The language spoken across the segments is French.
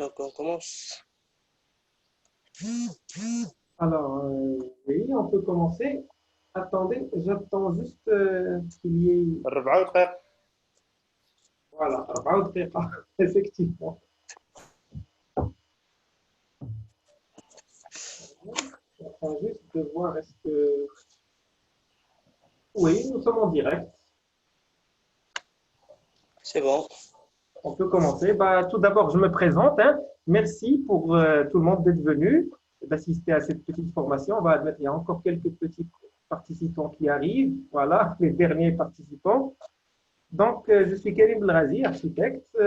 Donc, on commence. Alors, oui, on peut commencer. Attendez, j'attends juste qu'il y ait. 4 دقائق. Voilà, 4 دقائق, effectivement. J'attends juste de voir est-ce que. Oui, nous sommes en direct. C'est bon. On peut commencer. Bah, tout d'abord, je me présente, hein. Merci pour tout le monde d'être venu, d'assister à cette petite formation. On va admettre qu'il y a encore quelques petits participants qui arrivent. Voilà, les derniers participants. Donc, je suis Karim Belrazi, architecte,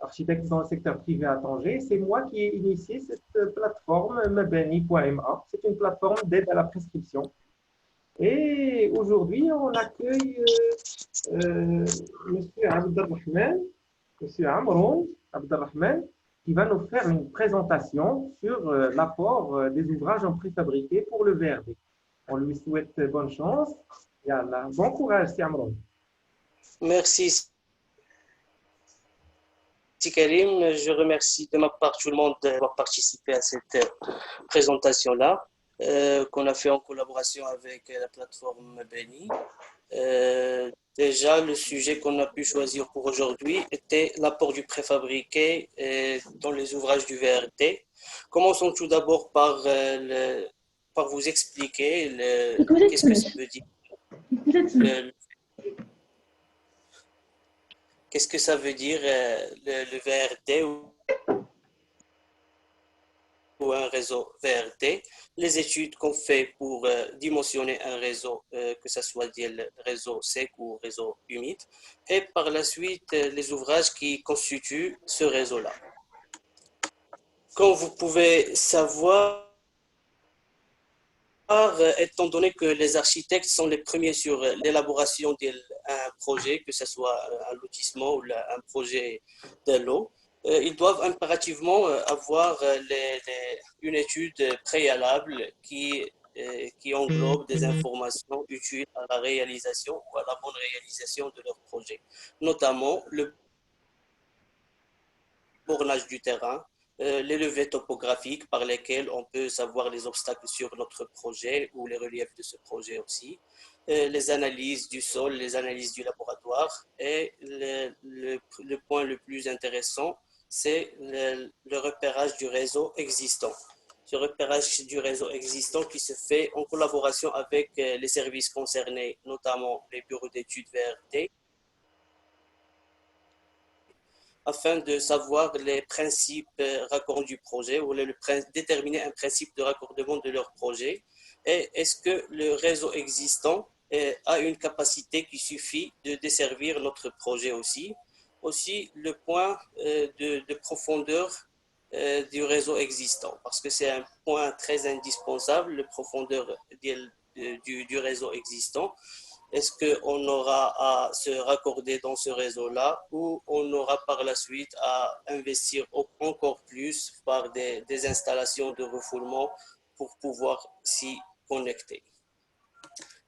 architecte dans le secteur privé à Tanger. C'est moi qui ai initié cette plateforme mebani.ma. C'est une plateforme d'aide à la prescription. Et aujourd'hui, on accueille Monsieur Abdelrahman, Monsieur Amroun Abdelrahman, qui va nous faire une présentation sur l'apport des ouvrages en préfabriqué pour le VRD. On lui souhaite bonne chance. Yallah. Bon courage, c'est Amroun. Merci, Karim. Je remercie de ma part tout le monde d'avoir participé à cette présentation-là qu'on a fait en collaboration avec la plateforme Beni. Déjà, le sujet qu'on a pu choisir pour aujourd'hui était l'apport du préfabriqué dans les ouvrages du VRT. Commençons tout d'abord par vous expliquer qu'est-ce que ça veut dire. Le, Qu'est-ce que ça veut dire le VRT ou un réseau VRT? Les études qu'on fait pour dimensionner un réseau, que ce soit le réseau sec ou réseau humide, et par la suite les ouvrages qui constituent ce réseau-là. Comme vous pouvez savoir, étant donné que les architectes sont les premiers sur l'élaboration d'un projet, que ce soit un lotissement ou un projet de lot, ils doivent impérativement avoir une étude préalable qui englobe des informations utiles à la réalisation ou à la bonne réalisation de leur projet, notamment le bornage du terrain, les levées topographiques par lesquelles on peut savoir les obstacles sur notre projet ou les reliefs de ce projet aussi, les analyses du sol, les analyses du laboratoire et le point le plus intéressant, c'est le repérage du réseau existant. Ce repérage du réseau existant qui se fait en collaboration avec les services concernés, notamment les bureaux d'études VRT, afin de savoir les principes raccordants du projet ou déterminer un principe de raccordement de leur projet. Et est-ce que le réseau existant a une capacité qui suffit de desservir notre projet aussi. Aussi, le point de profondeur du réseau existant, parce que c'est un point très indispensable, la profondeur du réseau existant. Est-ce qu'on aura à se raccorder dans ce réseau-là ou on aura par la suite à investir encore plus par des installations de refoulement pour pouvoir s'y connecter?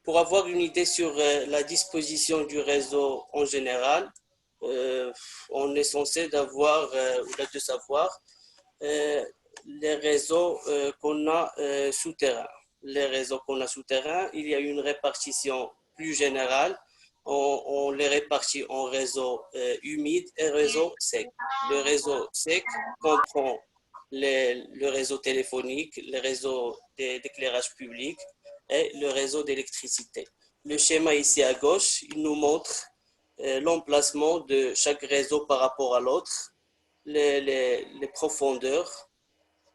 Pour avoir une idée sur la disposition du réseau en général, on est censé de savoir euh, les réseaux qu'on a souterrains. Les réseaux qu'on a souterrains, il y a une répartition plus générale. On les répartit en réseaux humides et réseaux secs. Le réseau sec comprend le réseau téléphonique, le réseau d'éclairage public et le réseau d'électricité. Le schéma ici à gauche, il nous montre l'emplacement de chaque réseau par rapport à l'autre, les profondeurs.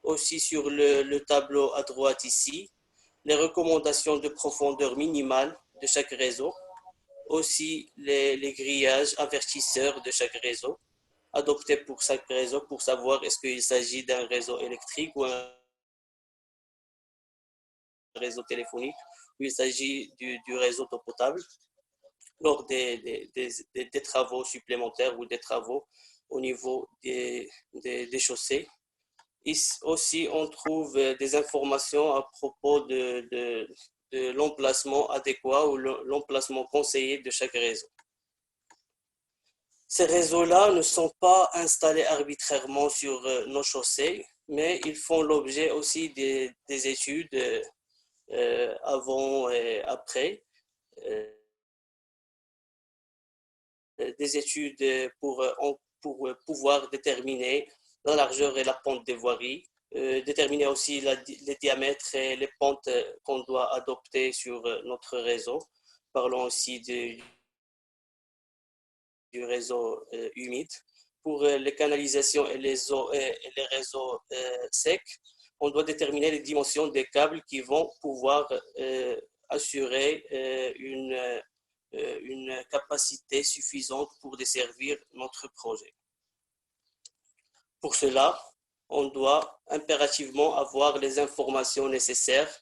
Aussi sur le tableau à droite ici, les recommandations de profondeur minimale de chaque réseau. Aussi les grillages avertisseurs de chaque réseau adoptés pour chaque réseau pour savoir est-ce qu'il s'agit d'un réseau électrique ou un réseau téléphonique ou il s'agit du réseau d'eau potable lors des travaux supplémentaires ou des travaux au niveau des chaussées. Aussi, on trouve des informations à propos de l'emplacement adéquat ou l'emplacement conseillé de chaque réseau. Ces réseaux-là ne sont pas installés arbitrairement sur nos chaussées, mais ils font l'objet aussi des études avant et après, euh, des études pour pouvoir déterminer la largeur et la pente des voiries, déterminer aussi les diamètres et les pentes qu'on doit adopter sur notre réseau. Parlons aussi du réseau humide. Pour les canalisations et les réseaux secs, on doit déterminer les dimensions des câbles qui vont pouvoir assurer une capacité suffisante pour desservir notre projet. Pour cela, on doit impérativement avoir les informations nécessaires.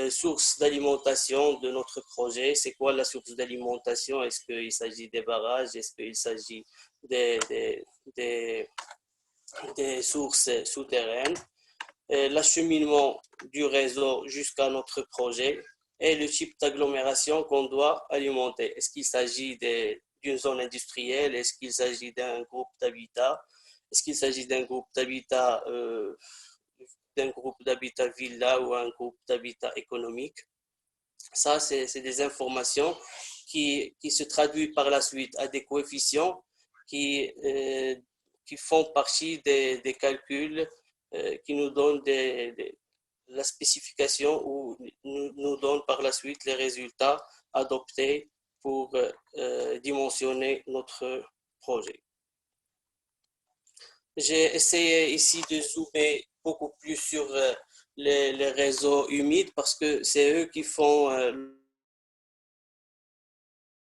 Source d'alimentation de notre projet, c'est quoi la source d'alimentation? Est-ce qu'il s'agit des barrages? Est-ce qu'il s'agit des, des, des, des sources souterraines? L'acheminement du réseau jusqu'à notre projet et le type d'agglomération qu'on doit alimenter. Est-ce qu'il s'agit d'une zone industrielle? Est-ce qu'il s'agit d'un groupe d'habitat? Est-ce qu'il s'agit d'un groupe d'habitat villa ou un groupe d'habitat économique? Ça, c'est des informations qui se traduisent par la suite à des coefficients qui, euh, qui font partie des calculs qui nous donnent la spécification ou nous donnent par la suite les résultats adoptés pour dimensionner notre projet. J'ai essayé ici de zoomer beaucoup plus sur les réseaux humides parce que c'est eux qui font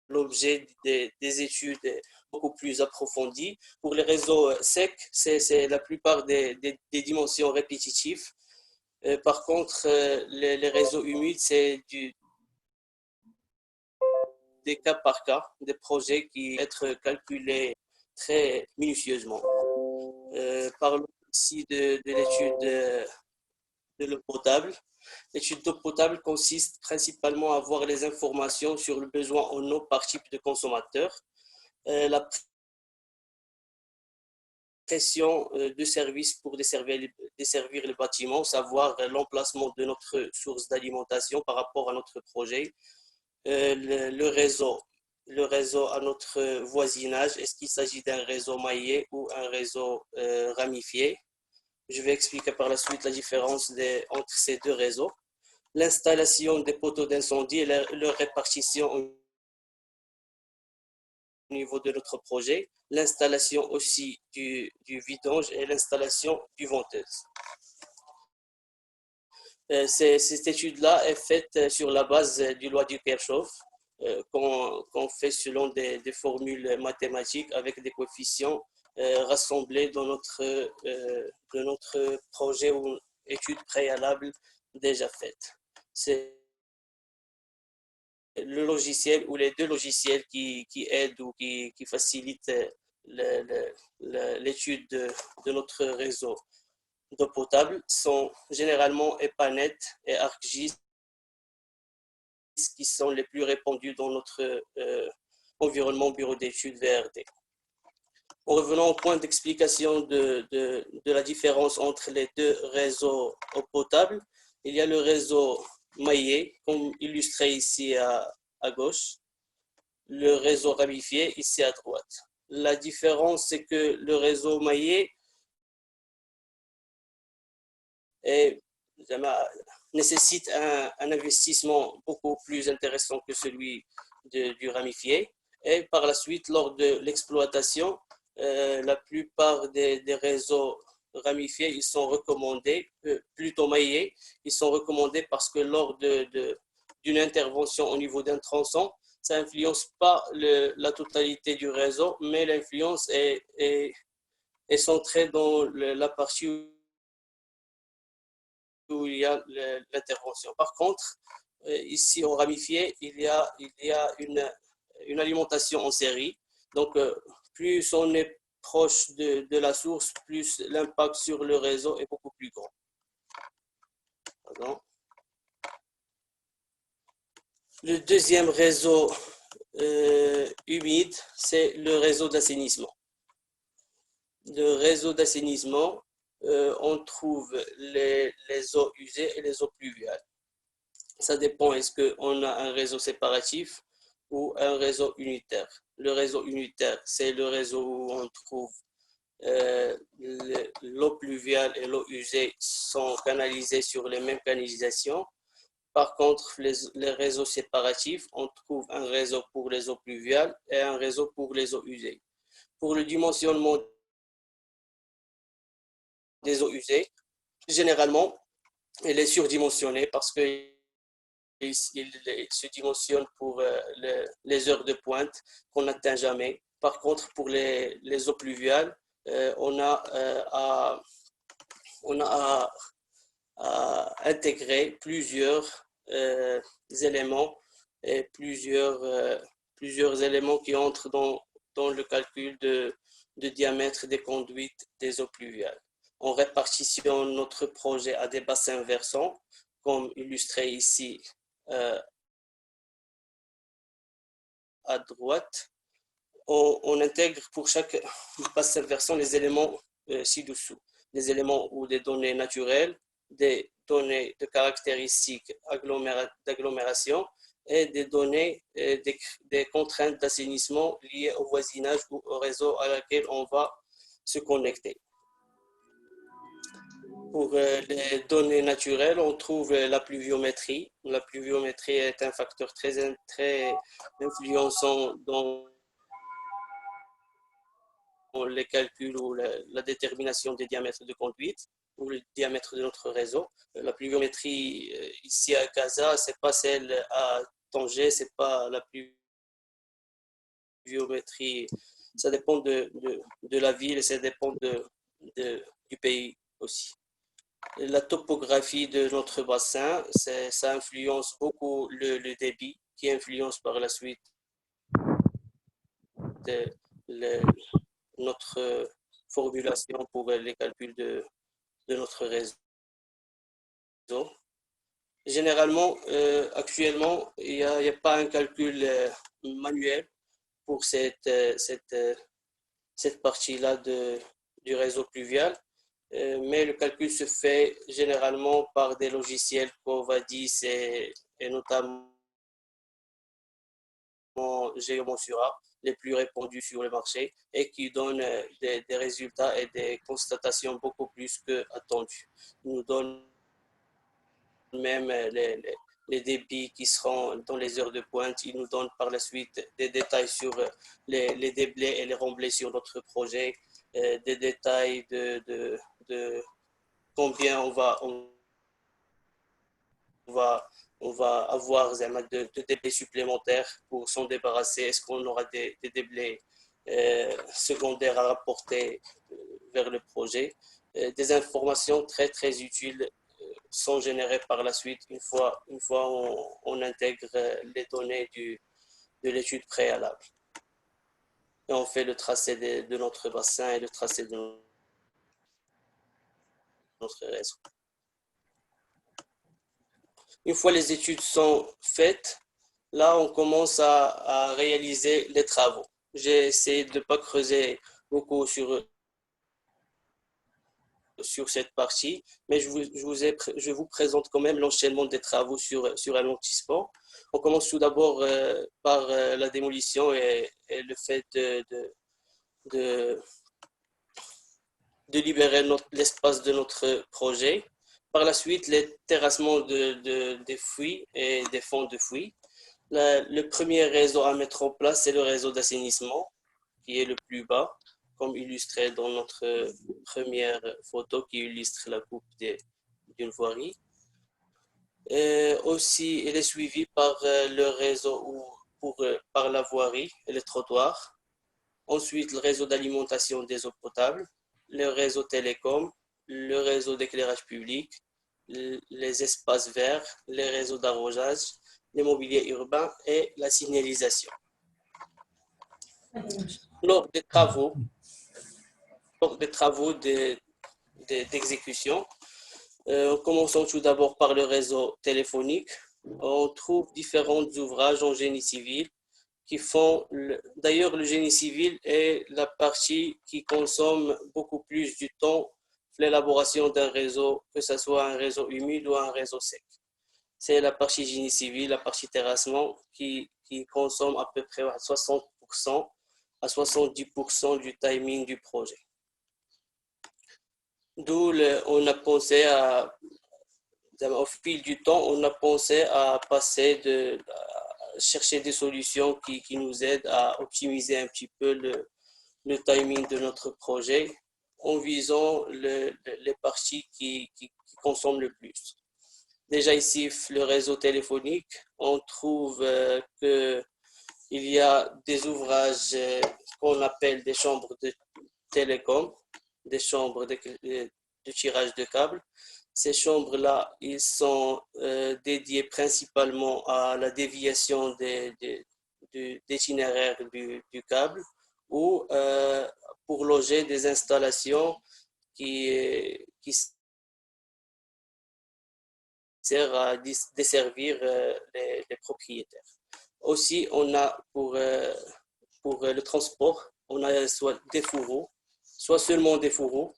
l'objet des études beaucoup plus approfondies. Pour les réseaux secs, c'est la plupart des dimensions répétitives. Par contre, les réseaux humides, c'est des cas par cas, des projets qui doivent être calculés très minutieusement. Parlons ici de l'étude de l'eau potable. L'étude d'eau potable consiste principalement à avoir les informations sur le besoin en eau par type de consommateur, la pression de service pour desservir le bâtiment, savoir l'emplacement de notre source d'alimentation par rapport à notre projet, le réseau à notre voisinage, est-ce qu'il s'agit d'un réseau maillé ou un réseau ramifié? Je vais expliquer par la suite la différence entre ces deux réseaux. L'installation des poteaux d'incendie et leur répartition au niveau de notre projet. L'installation aussi du vidange et l'installation du venteuse. Cette étude-là est faite sur la base du loi de Kirchhoff, qu'on fait selon des formules mathématiques avec des coefficients rassemblés dans notre projet ou étude préalable déjà faite. C'est le logiciel ou les deux logiciels qui aident ou qui facilitent l'étude de notre réseau d'eau potable sont généralement EPANET et ArcGIS qui sont les plus répandus dans notre environnement bureau d'études VRD. En revenant au point d'explication de la différence entre les deux réseaux eau potable, il y a le réseau maillé, comme illustré ici à gauche, le réseau ramifié ici à droite. La différence, c'est que le réseau maillé nécessite un investissement beaucoup plus intéressant que celui du ramifié. Et par la suite, lors de l'exploitation, la plupart des réseaux ramifiés, ils sont recommandés, plutôt maillés, ils sont recommandés parce que lors d'une intervention au niveau d'un tronçon, ça n'influence pas la totalité du réseau, mais l'influence est centrée dans la partie où il y a l'intervention. Par contre, ici au ramifié, il y a une alimentation en série. Donc, plus on est proche de la source, plus l'impact sur le réseau est beaucoup plus grand. Pardon. Le deuxième réseau humide, c'est le réseau d'assainissement. Le réseau d'assainissement, on trouve les eaux usées et les eaux pluviales. Ça dépend, est-ce qu'on a un réseau séparatif ou un réseau unitaire. Le réseau unitaire, c'est le réseau où on trouve l'eau pluviale et l'eau usée sont canalisées sur les mêmes canalisations. Par contre, les réseaux séparatifs, on trouve un réseau pour les eaux pluviales et un réseau pour les eaux usées. Pour le dimensionnement des eaux usées, généralement, elle est surdimensionnée parce qu'il se dimensionne pour les heures de pointe qu'on n'atteint jamais. Par contre, pour les eaux pluviales, on a à intégrer plusieurs éléments et plusieurs éléments qui entrent dans le calcul de diamètre des conduites des eaux pluviales. On répartitionne notre projet à des bassins versants, comme illustré ici à droite. On intègre pour chaque bassin versant les éléments ci-dessous, des éléments ou des données naturelles, des données de caractéristiques d'agglomération et des données, des contraintes d'assainissement liées au voisinage ou au réseau à laquelle on va se connecter. Pour les données naturelles, on trouve la pluviométrie. La pluviométrie est un facteur très influençant dans les calculs ou la détermination des diamètres de conduite ou le diamètre de notre réseau. La pluviométrie ici à Casa, ce n'est pas celle à Tanger, ce n'est pas la pluviométrie. Ça dépend de la ville et ça dépend du pays aussi. La topographie de notre bassin, ça influence beaucoup le débit, qui influence par la suite notre formulation pour les calculs de notre réseau. Généralement, actuellement, il n'y a pas un calcul manuel pour cette partie-là du réseau pluvial, mais le calcul se fait généralement par des logiciels Covadis et notamment Geomonsura, les plus répandus sur le marché et qui donnent des résultats et des constatations beaucoup plus qu'attendues. Ils nous donnent même les débits qui seront dans les heures de pointe. Ils nous donnent par la suite des détails sur les déblais et les remblais sur notre projet, des détails de combien on va avoir de déblais supplémentaires pour s'en débarrasser. Est-ce qu'on aura des déblais secondaires à rapporter vers le projet? Des informations très, très utiles sont générées par la suite une fois on intègre les données de l'étude préalable. Et on fait le tracé de notre bassin et le tracé de notre réseau. Une fois les études sont faites, là, on commence à réaliser les travaux. J'ai essayé de ne pas creuser beaucoup sur cette partie, mais je vous présente quand même l'enchaînement des travaux sur un lotissement. On commence tout d'abord par la démolition et le fait de libérer l'espace de notre projet. Par la suite, les terrassements des fuites et des fonds de fuite. Le premier réseau à mettre en place, c'est le réseau d'assainissement, qui est le plus bas, comme illustré dans notre première photo qui illustre la coupe d'une voirie. Aussi, il est suivi par le réseau par la voirie et les trottoirs. Ensuite, le réseau d'alimentation des eaux potables, le réseau télécom, le réseau d'éclairage public, les espaces verts, les réseaux d'arrosage, l'immobilier urbain et la signalisation. Lors des travaux d'exécution, commençons tout d'abord par le réseau téléphonique. On trouve différents ouvrages en génie civil qui font, d'ailleurs le génie civil est la partie qui consomme beaucoup plus du temps l'élaboration d'un réseau, que ce soit un réseau humide ou un réseau sec. C'est la partie génie civil, la partie terrassement qui consomme à peu près 60% à 70% du timing du projet. D'où on a pensé au fil du temps, on a pensé à à chercher des solutions qui nous aident à optimiser un petit peu le timing de notre projet en visant les parties qui consomment le plus. Déjà ici, le réseau téléphonique, on trouve qu'il y a des ouvrages qu'on appelle des chambres de télécom, des chambres de tirage de câbles. Ces chambres-là, ils sont dédiés principalement à la déviation d'itinéraire du câble ou pour loger des installations qui servent à desservir les propriétaires. Aussi, on a pour le transport, on a soit des fourreaux, soit seulement des fourreaux,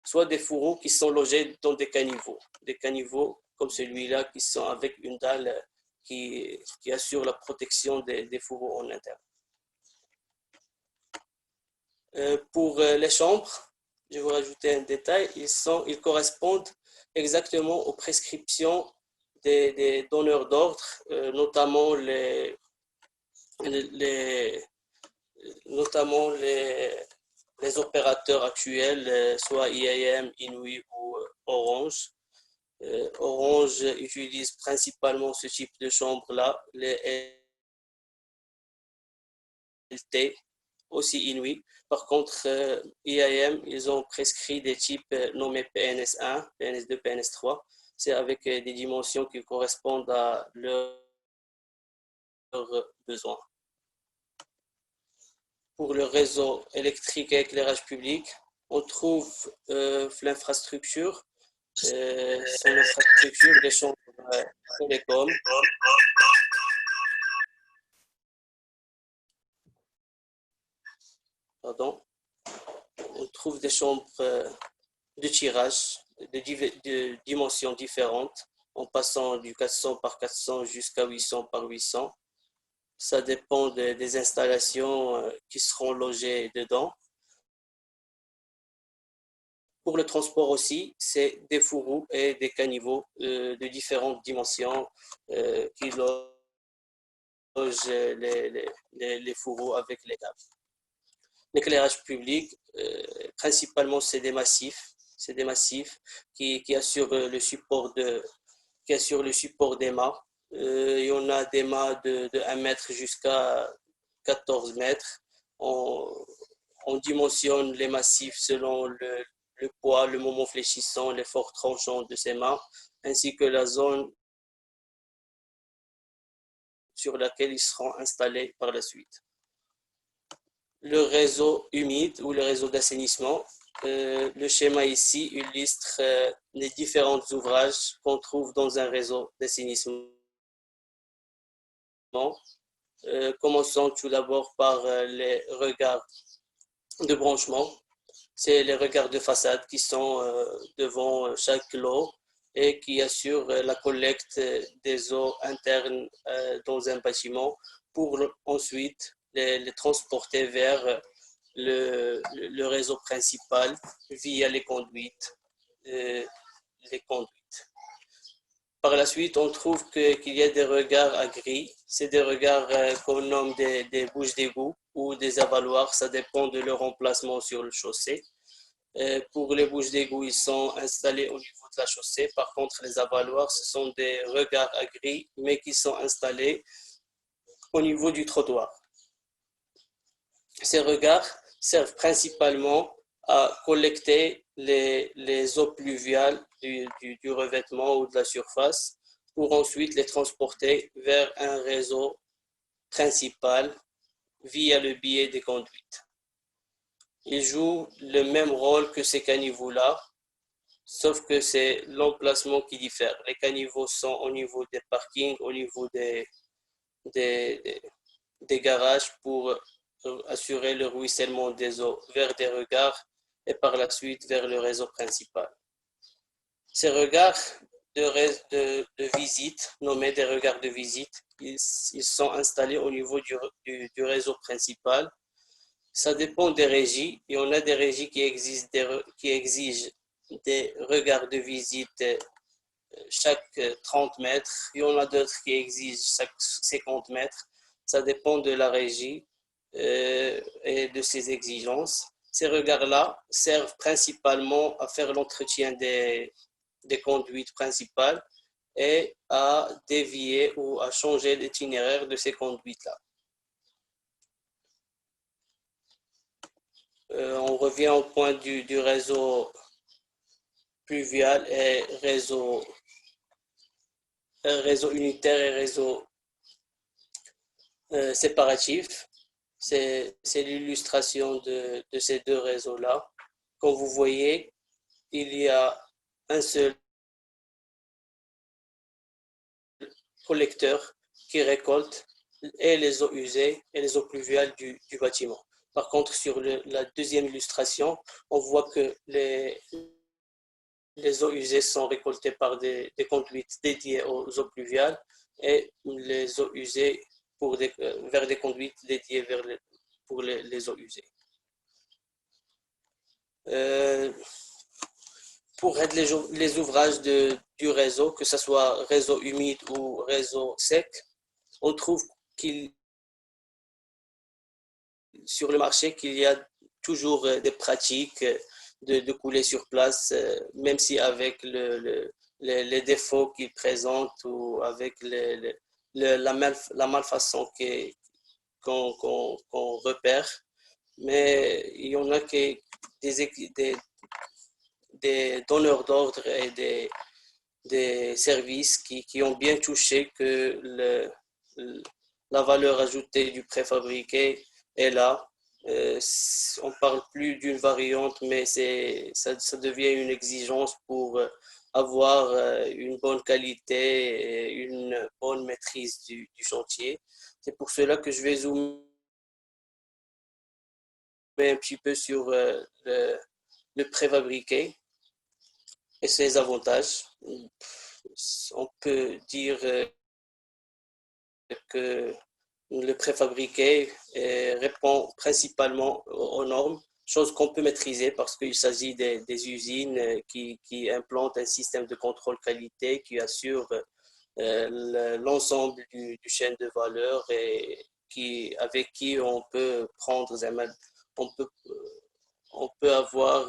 soit des fourreaux qui sont logés dans des caniveaux comme celui-là qui sont avec une dalle qui assure la protection des fourreaux en interne. Pour les chambres, je vais vous rajouter un détail, ils correspondent exactement aux prescriptions des donneurs d'ordre, notamment les opérateurs actuels, soit IAM, Inouï ou Orange. Orange utilise principalement ce type de chambre-là, les LT, aussi Inouï. Par contre, IAM, ils ont prescrit des types nommés PNS1, PNS2, PNS3. C'est avec des dimensions qui correspondent à leurs besoins. Pour le réseau électrique et éclairage public, on trouve l'infrastructure, son infrastructure des chambres télécom. Pardon. On trouve des chambres de tirage de dimensions différentes, en passant du 400 par 400 jusqu'à 800 par 800. Ça dépend des installations qui seront logées dedans. Pour le transport aussi, c'est des fourreaux et des caniveaux de différentes dimensions qui logent les fourreaux avec les câbles. L'éclairage public, principalement, c'est des massifs qui assurent le support des mâts. Il y en a des mâts de 1 mètre jusqu'à 14 mètres. On dimensionne les massifs selon le poids, le moment fléchissant, l'effort tranchant de ces mâts, ainsi que la zone sur laquelle ils seront installés par la suite. Le réseau humide ou le réseau d'assainissement. Le schéma ici illustre les différents ouvrages qu'on trouve dans un réseau d'assainissement. Commençons tout d'abord par les regards de branchement. C'est les regards de façade qui sont devant chaque lot et qui assurent la collecte des eaux internes dans un bâtiment pour ensuite les transporter vers le réseau principal via les conduites. Par la suite, on trouve qu'il y a des regards à grille. C'est des regards qu'on nomme des bouches d'égout ou des avaloirs. Ça dépend de leur emplacement sur le chaussée. Pour les bouches d'égout, ils sont installés au niveau de la chaussée. Par contre, les avaloirs, ce sont des regards à grille, mais qui sont installés au niveau du trottoir. Ces regards servent principalement à collecter les eaux pluviales du revêtement ou de la surface pour ensuite les transporter vers un réseau principal via le biais des conduites. Ils jouent le même rôle que ces caniveaux-là, sauf que c'est l'emplacement qui diffère. Les caniveaux sont au niveau des parkings, au niveau des des, des garages pour assurer le ruissellement des eaux vers des regards et par la suite vers le réseau principal. Ces regards de visite, nommés des regards de visite, ils sont installés au niveau du réseau principal. Ça dépend des régies. Il y en a des régies qui exigent des regards de visite chaque 30 mètres. Il y en a d'autres qui exigent chaque 50 mètres. Ça dépend de la régie et de ses exigences. Ces regards-là servent principalement à faire l'entretien des conduites principales et à dévier ou à changer l'itinéraire de ces conduites-là. On revient au point du réseau pluvial et réseau unitaire et réseau séparatif. C'est l'illustration de ces deux réseaux-là. Comme vous voyez, il y a un seul collecteur qui récolte et les eaux usées et les eaux pluviales du bâtiment. Par contre, sur la deuxième illustration, on voit que les eaux usées sont récoltées par des conduites dédiées aux eaux pluviales et les eaux usées vers des conduites dédiées pour les eaux usées. Pour aider les ouvrages du réseau, que ce soit réseau humide ou réseau sec, on trouve sur le marché qu'il y a toujours des pratiques de couler sur place, même si avec les défauts qu'ils présentent ou avec la malfaçon qu'on repère. Mais il y en a des donneurs d'ordre et des services qui ont bien touché que la valeur ajoutée du préfabriqué est là. On ne parle plus d'une variante, mais ça devient une exigence pour avoir une bonne qualité et une bonne maîtrise du chantier. C'est pour cela que je vais zoomer un petit peu sur le préfabriqué et ses avantages. On peut dire que le préfabriqué répond principalement aux normes, chose qu'on peut maîtriser parce qu'il s'agit des usines qui implantent un système de contrôle qualité qui assure l'ensemble du chaîne de valeur et avec qui on peut prendre on peut, on peut avoir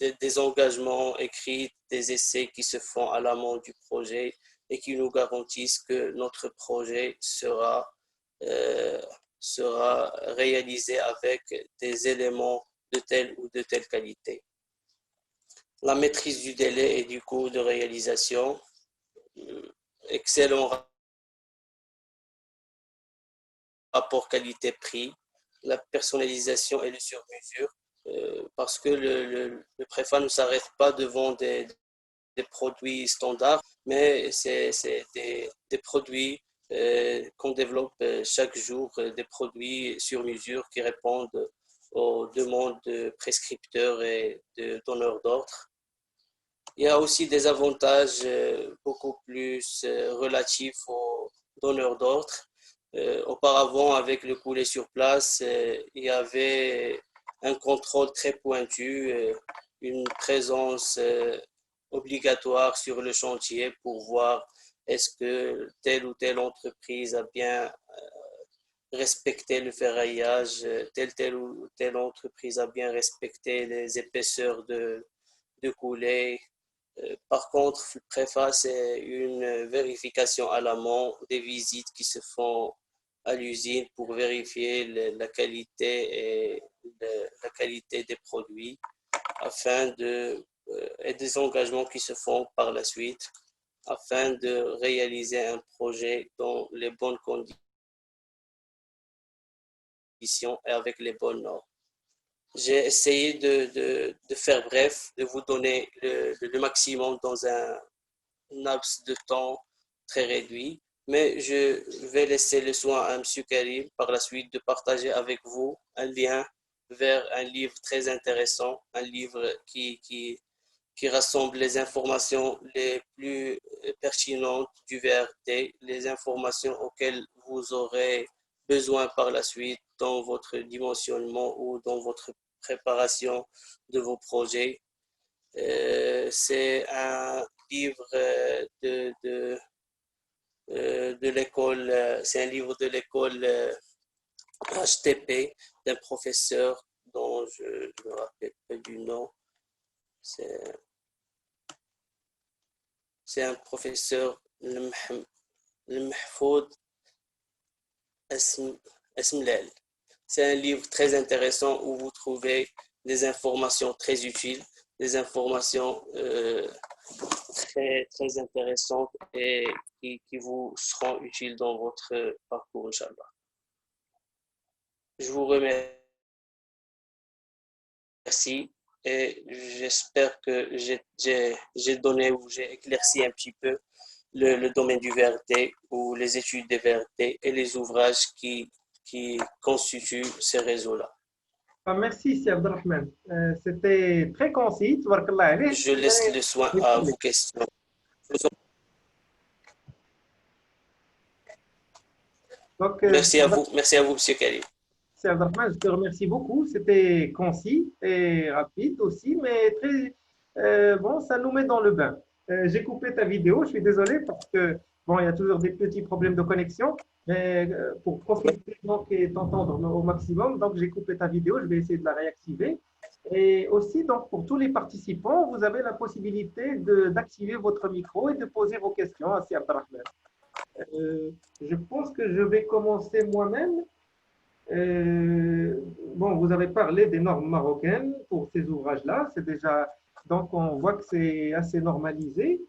des engagements écrits, des essais qui se font à l'amont du projet et qui nous garantissent que notre projet euh, sera réalisé avec des éléments de telle ou de telle qualité. La maîtrise du délai et du coût de réalisation, excellent rapport qualité-prix, la personnalisation et le sur-mesure, parce que le préfa ne s'arrête pas devant des produits standards, mais c'est des produits qu'on développe chaque jour, des produits sur mesure qui répondent aux demandes de prescripteurs et de donneurs d'ordre. Il y a aussi des avantages beaucoup plus relatifs aux donneurs d'ordre. Auparavant, avec le coulé sur place, il y avait un contrôle très pointu, une présence obligatoire sur le chantier pour voir est-ce que telle ou telle entreprise a bien respecté le ferraillage, telle ou telle entreprise a bien respecté les épaisseurs de coulée. Par contre, le préfa, c'est une vérification à l'amont des visites qui se font à l'usine pour vérifier la qualité et la qualité des produits et des engagements qui se font par la suite afin de réaliser un projet dans les bonnes conditions et avec les bonnes normes. J'ai essayé de faire bref, de vous donner le maximum dans un laps de temps très réduit, mais je vais laisser le soin à M. Karim par la suite de partager avec vous un lien vers un livre très intéressant, un livre qui rassemble les informations les plus pertinentes du VRT, les informations auxquelles vous aurez besoin par la suite dans votre dimensionnement ou dans votre préparation de vos projets. C'est un livre de l'école, c'est un livre de l'école HTP d'un professeur dont je ne me rappelle pas du nom. C'est un professeur, le Mahfoud Esmlel. C'est un livre très intéressant où vous trouvez des informations très utiles, des informations très intéressantes et qui vous seront utiles dans votre parcours, Inch'Allah. Je vous remercie et j'espère que j'ai donné ou j'ai éclairci un petit peu le domaine du VRT ou les études des VRT et les ouvrages qui constituent ces réseaux-là. Merci, Si Abdelrahman. C'était très concis, tabarakallah alayk. Je laisse le soin à vos questions. Donc, Merci à vous, M. Karim. Si Abdelrahman, je te remercie beaucoup. C'était concis et rapide aussi, mais très bon, ça nous met dans le bain. J'ai coupé ta vidéo, je suis désolé parce que bon, il y a toujours des petits problèmes de connexion, mais pour profiter donc et t'entendre au maximum, donc j'ai coupé ta vidéo, je vais essayer de la réactiver. Et aussi, donc, pour tous les participants, vous avez la possibilité d'activer votre micro et de poser vos questions à Si Abdelrahman. Je pense que je vais commencer moi-même. Bon, vous avez parlé des normes marocaines pour ces ouvrages-là. C'est déjà, donc on voit que c'est assez normalisé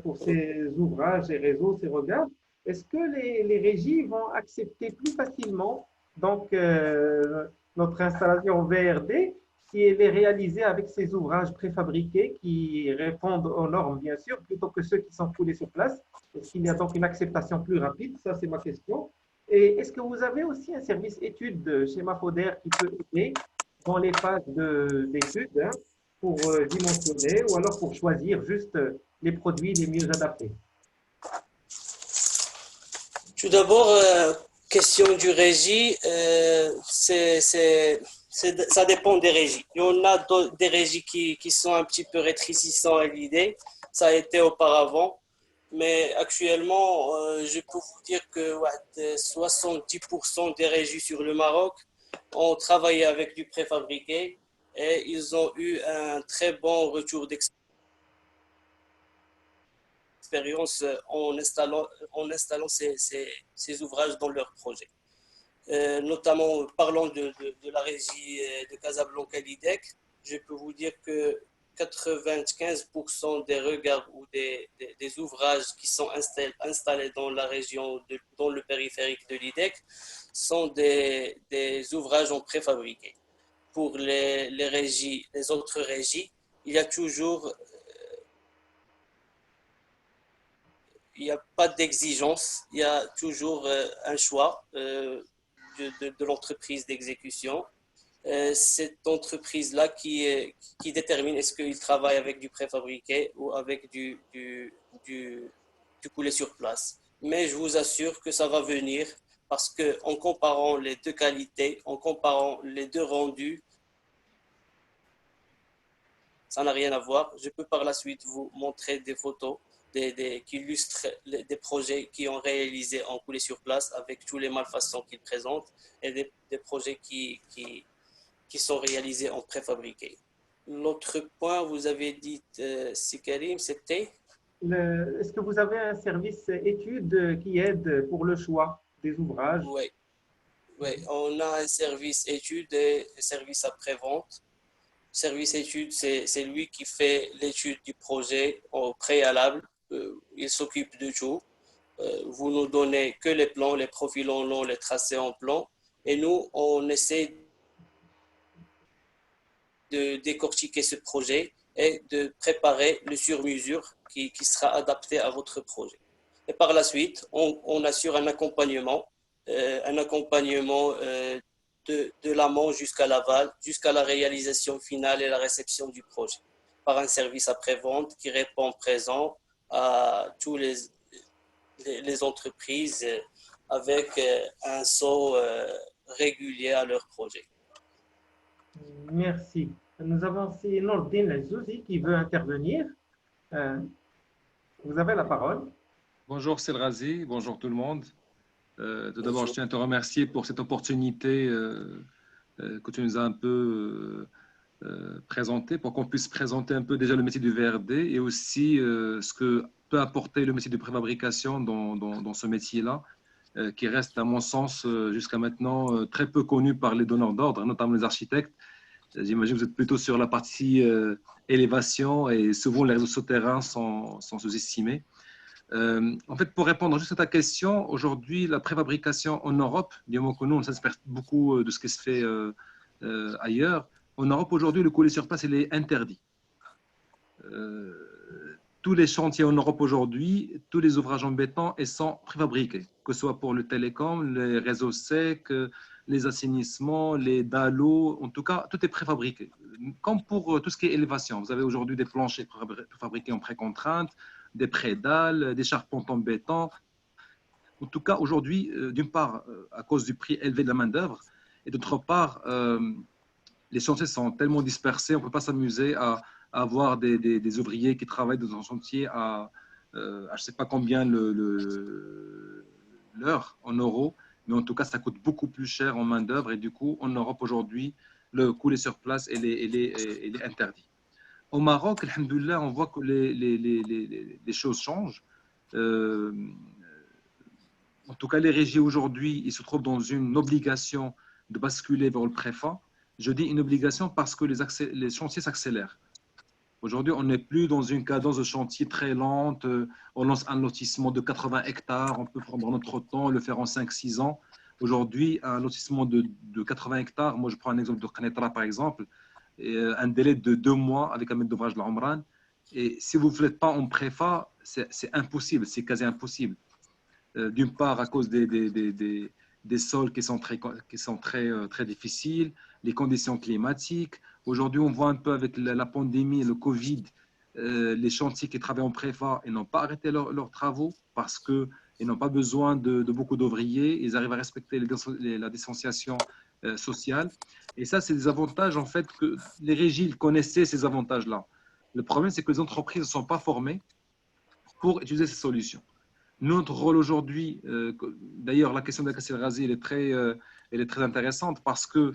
pour ces ouvrages, ces réseaux, ces regards. Est-ce que les régies vont accepter plus facilement donc notre installation VRD si elle est réalisée avec ces ouvrages préfabriqués qui répondent aux normes, bien sûr, plutôt que ceux qui sont coulés sur place? Est-ce qu'il y a donc une acceptation plus rapide? Ça, c'est ma question. Et est-ce que vous avez aussi un service études de chez Mafoder qui peut aider dans les phases d'études hein, pour dimensionner ou alors pour choisir juste les produits les mieux adaptés? Tout d'abord, question du régie, ça dépend des régies. Il y en a des régies qui sont un petit peu rétrécissants à l'idée. Ça a été auparavant. Mais actuellement, je peux vous dire que 70% des régies sur le Maroc ont travaillé avec du préfabriqué et ils ont eu un très bon retour d'expérience en installant ces ouvrages dans leurs projets. Notamment, parlant de la régie de Casablanca-Lidec, je peux vous dire que 95% des regards ou des ouvrages qui sont installés dans la région, dans le périphérique de l'IDEC, sont des ouvrages en préfabriqué. Pour les autres régies, il y a toujours, il n'y a pas d'exigence, il y a toujours un choix de l'entreprise d'exécution. Cette entreprise-là qui détermine est-ce qu'il travaille avec du préfabriqué ou avec du coulé sur place. Mais je vous assure que ça va venir parce qu'en comparant les deux qualités, en comparant les deux rendus, ça n'a rien à voir. Je peux par la suite vous montrer des photos qui illustrent des projets qui ont réalisé en coulé sur place avec tous les malfaçons qu'ils présentent et des projets qui sont réalisés en préfabriqué. L'autre point, vous avez dit, si Karim, c'était Est-ce que vous avez un service études qui aide pour le choix des ouvrages? Oui, ouais. On a un service études et un service après-vente. Service études, c'est lui qui fait l'étude du projet au préalable. Il s'occupe de tout. Vous nous donnez que les plans, les profils en long, les tracés en plan. Et nous, on essaie de décortiquer ce projet et de préparer le sur-mesure qui sera adapté à votre projet. Et par la suite, on assure un accompagnement de l'amont jusqu'à l'aval, jusqu'à la réalisation finale et la réception du projet, par un service après-vente qui répond présent à tous les entreprises avec un saut régulier à leur projet. Merci. Nous avons aussi Nordine Zouzi qui veut intervenir. Euh, Vous avez la parole. Bonjour Selrazi, bonjour tout le monde. Tout d'abord, je Bonjour. tiens à te remercier pour cette opportunité que tu nous as un peu présentée, pour qu'on puisse présenter un peu déjà le métier du VRD et aussi ce que peut apporter le métier de préfabrication dans ce métier-là, qui reste à mon sens jusqu'à maintenant très peu connu par les donneurs d'ordre, notamment les architectes. J'imagine que vous êtes plutôt sur la partie élévation et souvent les réseaux souterrains sont sous-estimés. En fait, pour répondre juste à ta question, aujourd'hui, la préfabrication en Europe, du moment que nous, on s'inspire beaucoup de ce qui se fait ailleurs. En Europe, aujourd'hui, le coulé sur place, il est interdit. Tous les chantiers en Europe aujourd'hui, tous les ouvrages en béton, ils sont préfabriqués, que ce soit pour le télécom, les réseaux secs, les assainissements, les dallos, en tout cas, tout est préfabriqué. Comme pour tout ce qui est élévation, vous avez aujourd'hui des planchers préfabriqués en précontrainte, des prédales, des charpentes en béton. En tout cas, aujourd'hui, d'une part, à cause du prix élevé de la main-d'œuvre, et d'autre part, les chantiers sont tellement dispersés, on ne peut pas s'amuser à avoir des ouvriers qui travaillent dans un chantier à je ne sais pas combien l'heure en euros, mais en tout cas, ça coûte beaucoup plus cher en main-d'œuvre. Et du coup, en Europe aujourd'hui, le coût sur place, il est interdit. Au Maroc, alhamdoulilah, on voit que les choses changent. En tout cas, les régies aujourd'hui, ils se trouvent dans une obligation de basculer vers le préfa. Je dis une obligation parce que les chantiers s'accélèrent. Aujourd'hui, on n'est plus dans une cadence de chantier très lente. On lance un lotissement de 80 hectares. On peut prendre notre temps, le faire en 5-6 ans. Aujourd'hui, un lotissement de 80 hectares, moi je prends un exemple de Khanetra par exemple, un délai de 2 mois avec un maître d'ouvrage de l'Omran. Et si vous ne le faites pas en préfa, c'est impossible, c'est quasi impossible. D'une part, à cause des sols qui sont très difficiles, les conditions climatiques. Aujourd'hui, on voit un peu avec la pandémie, le Covid, les chantiers qui travaillent en préfa, ils n'ont pas arrêté leurs travaux parce qu'ils n'ont pas besoin de beaucoup d'ouvriers. Ils arrivent à respecter la distanciation sociale. Et ça, c'est des avantages, en fait, que les régies connaissaient ces avantages-là. Le problème, c'est que les entreprises ne sont pas formées pour utiliser ces solutions. Notre rôle aujourd'hui, d'ailleurs, la question de la Razi, elle est très intéressante parce que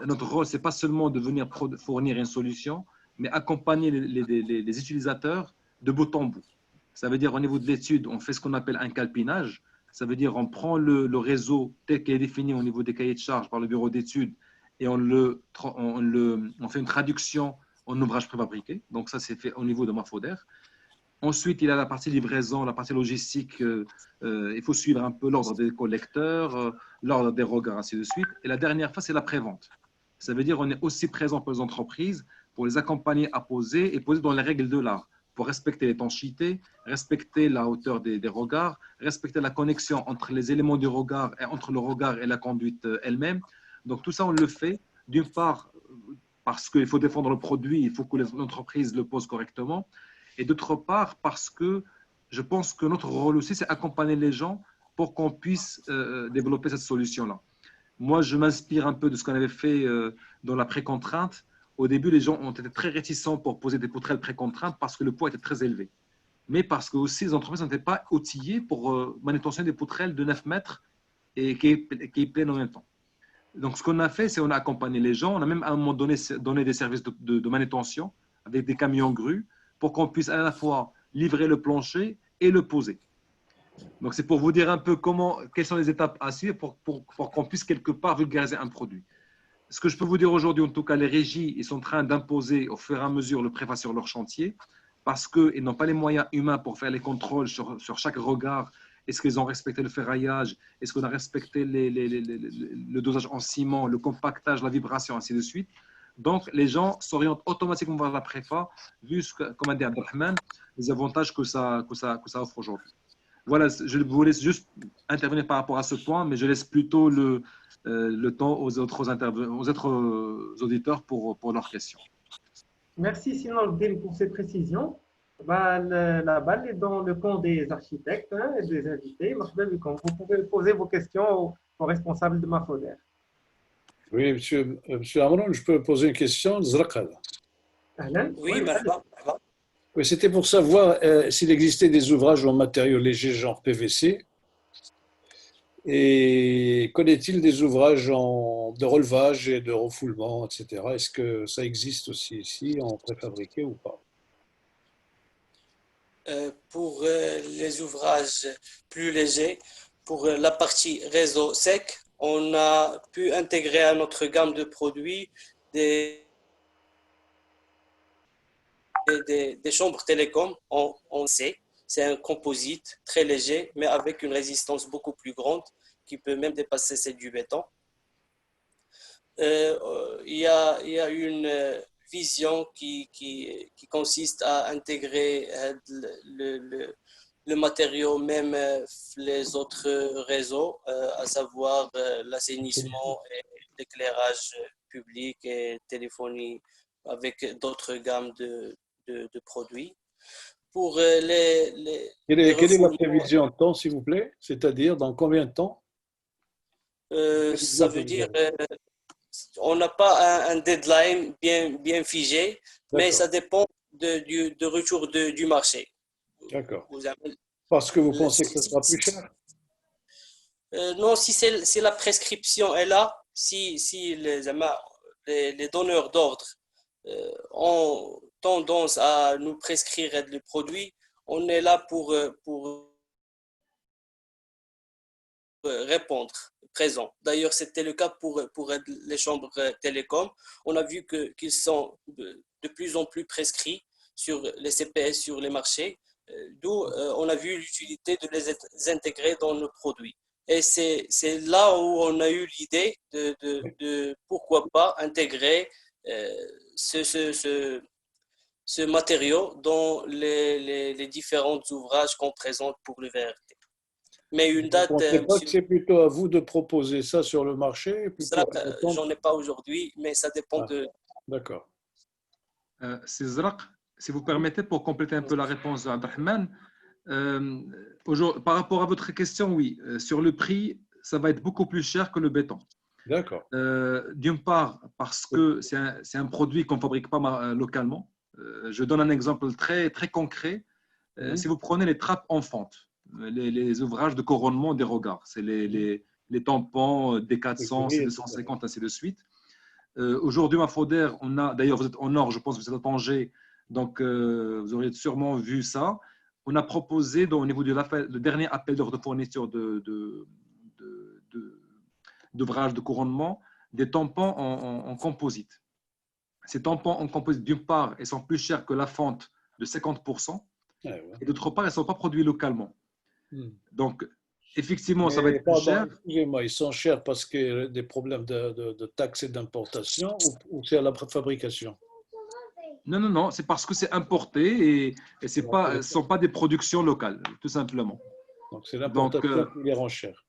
notre rôle, ce n'est pas seulement de venir fournir une solution, mais accompagner les utilisateurs de bout en bout. Ça veut dire, au niveau de l'étude, on fait ce qu'on appelle un calpinage. Ça veut dire, on prend le réseau tel qu'il est défini au niveau des cahiers de charges par le bureau d'études et on fait une traduction en ouvrage préfabriqué. Donc, ça, c'est fait au niveau de Mafoder. Ensuite, il y a la partie livraison, la partie logistique. Il faut suivre un peu l'ordre des collecteurs, l'ordre des regards, ainsi de suite. Et la dernière phase, c'est la prévente. Ça veut dire qu'on est aussi présent pour les entreprises pour les accompagner à poser et poser dans les règles de l'art, pour respecter l'étanchéité, respecter la hauteur des regards, respecter la connexion entre les éléments du regard et entre le regard et la conduite elle-même. Donc tout ça, on le fait d'une part parce qu'il faut défendre le produit, il faut que l'entreprise le pose correctement, et d'autre part parce que je pense que notre rôle aussi, c'est accompagner les gens pour qu'on puisse développer cette solution-là. Moi, je m'inspire un peu de ce qu'on avait fait dans la précontrainte. Au début, les gens ont été très réticents pour poser des poutrelles précontraintes parce que le poids était très élevé. Mais parce que aussi, les entreprises n'étaient pas outillées pour manutenir des poutrelles de 9 mètres et qui pleines en même temps. Donc, ce qu'on a fait, c'est qu'on a accompagné les gens. On a même à un moment donné des services de manutention avec des camions grues pour qu'on puisse à la fois livrer le plancher et le poser. Donc, c'est pour vous dire un peu quelles sont les étapes à suivre pour qu'on puisse quelque part vulgariser un produit. Ce que je peux vous dire aujourd'hui, en tout cas, les régies, ils sont en train d'imposer au fur et à mesure le préfa sur leur chantier parce qu'ils n'ont pas les moyens humains pour faire les contrôles sur chaque regard. Est-ce qu'ils ont respecté le ferraillage? Est-ce qu'on a respecté le dosage en ciment, le compactage, la vibration, ainsi de suite? Donc, les gens s'orientent automatiquement vers la préfa, vu, comme a dit Abdelrahman, les avantages que ça offre aujourd'hui. Voilà, je vous laisse juste intervenir par rapport à ce point, mais je laisse plutôt le temps aux autres auditeurs pour leurs questions. Merci Sinordine pour ces précisions. Bah, la balle est dans le camp des architectes hein, et des invités. Marhaba bikoum. Vous pouvez poser vos questions aux responsables de Mafoder. Oui, monsieur Amron, je peux poser une question? Zraqal. Ahlan. Oui, Oui, allez. marhaba, marhaba. Oui, c'était pour savoir s'il existait des ouvrages en matériaux légers genre PVC et qu'en est-il des ouvrages de relevage et de refoulement, etc. Est-ce que ça existe aussi ici en préfabriqué ou pas? Pour les ouvrages plus légers, pour la partie réseau sec, on a pu intégrer à notre gamme de produits des chambres télécom en C. C'est un composite très léger, mais avec une résistance beaucoup plus grande qui peut même dépasser celle du béton. Il y a une vision qui consiste à intégrer le matériau, même les autres réseaux, à savoir l'assainissement et l'éclairage public et téléphonie avec d'autres gammes de produits. Pour Quelle les est la refoulements, prévision de temps, s'il vous plaît? C'est-à-dire dans combien de temps? ça veut dire on n'a pas un deadline bien figé, mais D'accord, ça dépend du retour du marché. d'accord. Vous avez- Parce que vous le- pensez que si- ce sera plus si- cher? non, si la prescription est là, si les donneurs d'ordre ont tendance à nous prescrire le produit, on est là pour répondre présent. D'ailleurs, c'était le cas pour les chambres télécom. On a vu qu'ils sont de plus en plus prescrits sur les CPS, sur les marchés, d'où on a vu l'utilité de les intégrer dans nos produits. Et c'est là où on a eu l'idée de pourquoi pas intégrer ce matériau dans les différents ouvrages qu'on présente pour le VRT. Mais une Vous ne date, pensez pas que monsieur c'est plutôt à vous de proposer ça sur le marché plutôt ça, que d'attendre? j'en ai pas aujourd'hui, mais ça dépend Ah, de. d'accord. C'est Zraq, si vous permettez, pour compléter un peu la réponse d'Abdelrahman, par rapport à votre question, oui, sur le prix, ça va être beaucoup plus cher que le béton. D'accord. D'une part, parce que c'est un produit qu'on ne fabrique pas localement. Je donne un exemple très, très concret. Si vous prenez les trappes en fonte, les ouvrages de couronnement des regards, c'est les tampons D400, C250, ainsi de suite. Aujourd'hui, Mafoder, on a, d'ailleurs, vous êtes au nord, je pense que vous êtes à Tanger, donc vous auriez sûrement vu ça. On a proposé, au niveau de le dernier appel d'ordre de fourniture d'ouvrages de couronnement, des tampons en composite. Ces tampons en composite, d'une part, ils sont plus chers que la fonte de 50%, et d'autre part, ils ne sont pas produits localement. Donc, effectivement, ça va Mais être plus cher. excusez-moi, ils sont chers parce qu'il y a des problèmes de taxes et d'importation ou c'est à la fabrication? Non, c'est parce que c'est importé et ce ne sont pas des productions locales, tout simplement. Donc c'est l'importation qui les rend chers.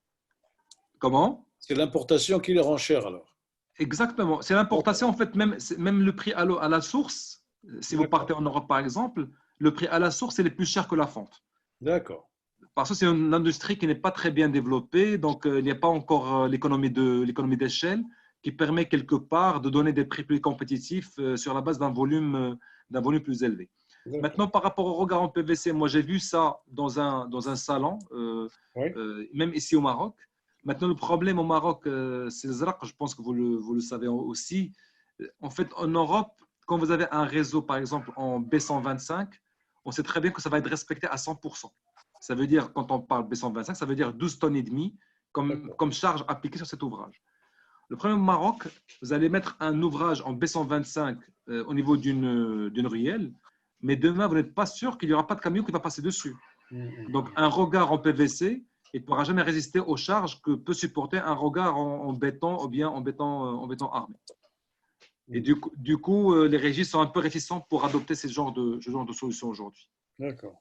Comment? C'est l'importation qui les rend chers alors. Exactement. C'est l'importation, en fait, même le prix à la source, si vous partez en Europe par exemple, le prix à la source, il est plus cher que la fonte. D'accord. Parce que c'est une industrie qui n'est pas très bien développée, donc il n'y a pas encore l'économie d'échelle qui permet quelque part de donner des prix plus compétitifs sur la base d'un volume plus élevé. Maintenant, par rapport au regard en PVC, moi j'ai vu ça dans un salon, même ici au Maroc. Maintenant, le problème au Maroc, c'est le Zraq, je pense que vous le savez aussi. En fait, en Europe, quand vous avez un réseau, par exemple, en B125, on sait très bien que ça va être respecté à 100%. Ça veut dire, quand on parle B125, ça veut dire 12 tonnes et demie comme charge appliquée sur cet ouvrage. Le problème au Maroc, vous allez mettre un ouvrage en B125 au niveau d'une ruelle, mais demain, vous n'êtes pas sûr qu'il n'y aura pas de camion qui va passer dessus. Donc, un regard en PVC, il ne pourra jamais résister aux charges que peut supporter un regard en béton ou bien en béton armé. Et du coup, les régies sont un peu réticents pour adopter ce genre de solution aujourd'hui. D'accord.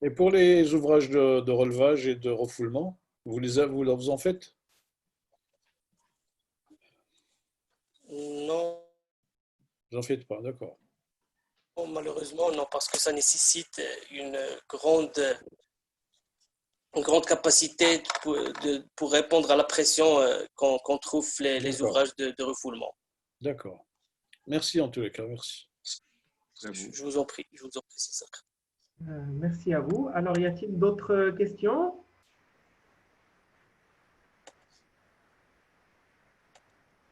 Et pour les ouvrages de relevage et de refoulement, vous en faites? Non, Vous en faites pas, d'accord. malheureusement, non, parce que ça nécessite une grande capacité pour répondre à la pression qu'on trouve les D'accord, ouvrages de refoulement. d'accord. Merci en tous les cas, merci. C'est à vous. Je vous en prie, c'est ça. Merci à vous. Alors, y a-t-il d'autres questions?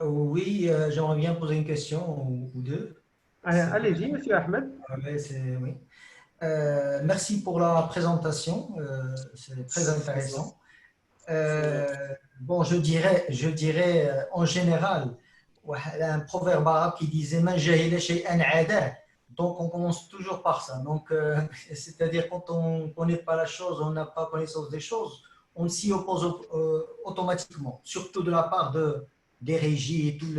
Oui, j'aimerais bien poser une question ou deux. Allez-y, Monsieur Ahmed. Oui. Merci pour la présentation, c'est très intéressant. Bon, je dirais en général, il y a un proverbe arabe qui disait "Man jahila shay'an 'adah." Donc, on commence toujours par ça. Donc, c'est-à-dire quand on ne connaît pas la chose, on n'a pas connaissance des choses, on s'y oppose automatiquement, surtout de la part des régies et tout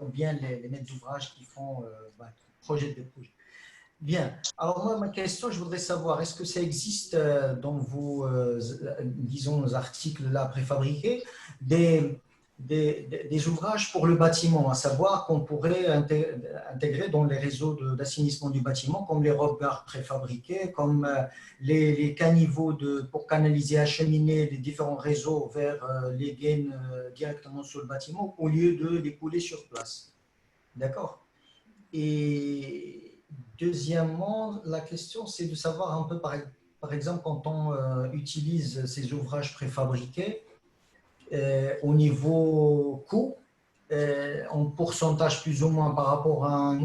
ou bien les maîtres d'ouvrage qui font qui projettent des projets. Bien. Alors moi, ma question, je voudrais savoir, est-ce que ça existe dans vos, disons, articles là préfabriqués, des ouvrages pour le bâtiment, à savoir qu'on pourrait intégrer dans les réseaux d'assainissement du bâtiment, comme les regards préfabriqués, comme les caniveaux pour canaliser, acheminer les différents réseaux vers les gaines directement sur le bâtiment, au lieu de les couler sur place. D'accord? Et deuxièmement, la question, c'est de savoir un peu, par exemple, quand on utilise ces ouvrages préfabriqués, au niveau coût, en pourcentage plus ou moins par rapport à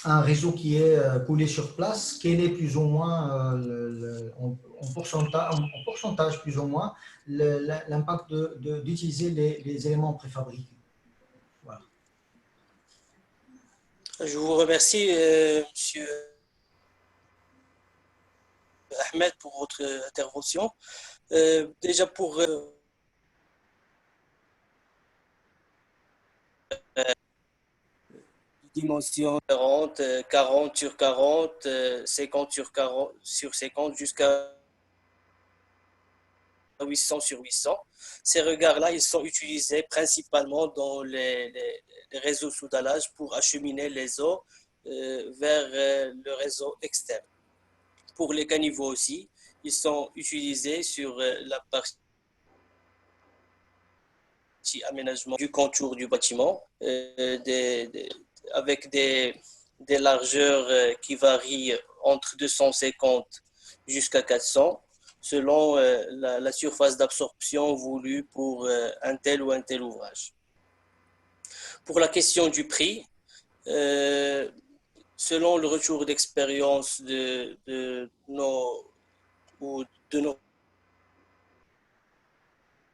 un réseau qui est coulé sur place, quel est plus ou moins, en pourcentage plus ou moins, l'impact d'utiliser les éléments préfabriqués. Voilà. Je vous remercie, Monsieur Ahmed, pour votre intervention. Déjà pour dimensions différentes, 40 sur 40, 50 sur 40 sur 50 jusqu'à 800 sur 800. Ces regards-là, ils sont utilisés principalement dans les réseaux sous dallage pour acheminer les eaux vers le réseau externe. Pour les caniveaux aussi, ils sont utilisés sur la partie aménagement du contour du bâtiment avec des largeurs qui varient entre 250 jusqu'à 400 selon la surface d'absorption voulue pour un tel ou un tel ouvrage. Pour la question du prix, selon le retour d'expérience de nos